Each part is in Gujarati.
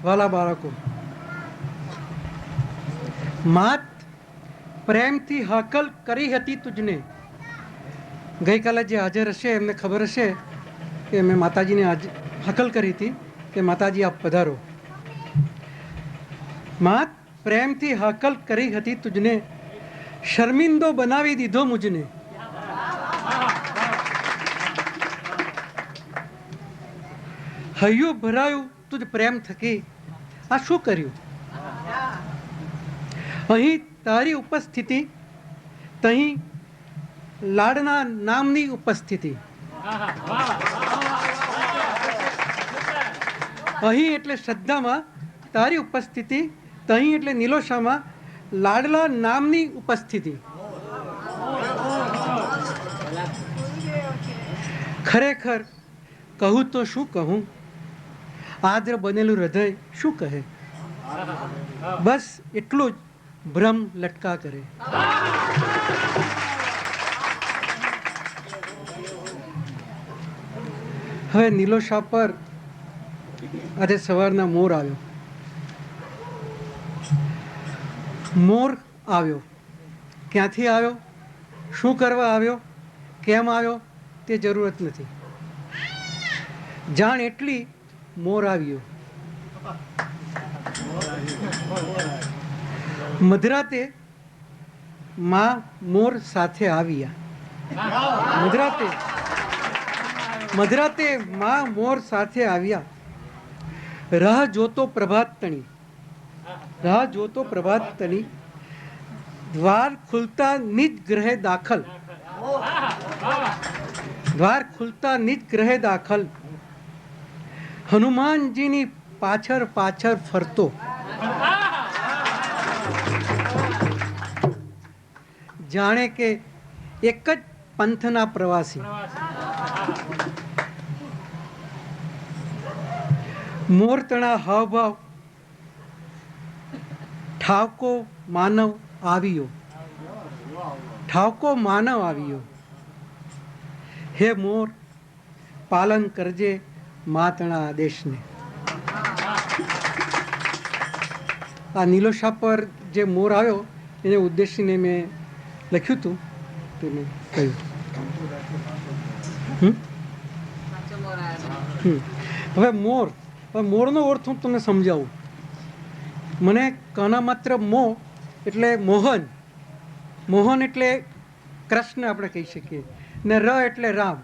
વાલા બાળકો, માત પ્રેમથી હાકલ કરી હતી તુજને. ગઈકાલે જે હાજર હશે એમને ખબર હશે કે મેં માતાજીને હાકલ કરી હતી કે માતાજી આપ પધારો. માત પ્રેમથી હાકલ કરી હતી તુજને, શર્મિંદો બનાવી દીધો મુજને. હૈયું ભરાયું તુજ પ્રેમ થકી, આ શું કર્યું? અહીં તારી ઉપસ્થિતિ, તહીં લાડના નામની ઉપસ્થિતિ. અહીં એટલે શ્રદ્ધામાં તારી ઉપસ્થિતિ, તહીં એટલે નિલોષામાં લાડલા નામની ઉપસ્થિતિ. ખરેખર કહું તો શું કહું, આદ્ર બનેલું હૃદય શું કહે? બસ એટલું જ ભ્રમ લટકા કરે. હવે નિલોષા પર આજે સવારના મોર આવ્યો. મોર આવ્યો, ક્યાંથી આવ્યો, શું કરવા આવ્યો, કેમ આવ્યો તે જરૂરત નથી. જાણ એટલી મોર આવ્યો. મધરાતે માં મોર સાથે આવ્યા. મધરાતે માં મોર સાથે આવ્યા. રાહ જોતો પ્રભાત તણી, રાહ જોતો પ્રભાત તણી. દ્વાર ખુલતા નિજ ગ્રહે દાખલ, દ્વાર ખુલતા નિજ ગ્રહે દાખલ. હનુમાનજીની પાછળ પાછળ ફરતો. જાણે કે એક જ પંથના પ્રવાસી. મોરતણા હાવભાવ ઠાવકો માનવ આવ્યો, ઠાવકો માનવ આવ્યો. હે મોર પાલન કરજે માતણા આદેશને. આ નિલોષા પર જે મોર આવ્યો એને ઉદ્દેશીને મેં લખ્યું હતું તે મેં કહ્યું. હવે મોરનો અર્થ હું તમને સમજાવું. મને કાના માત્ર મો એટલે મોહન, મોહન એટલે કૃષ્ણ આપણે કહી શકીએ, ને ર એટલે રામ,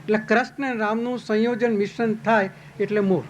એટલે કૃષ્ણ અને રામનું સંયોજન મિશ્રણ થાય એટલે મોર.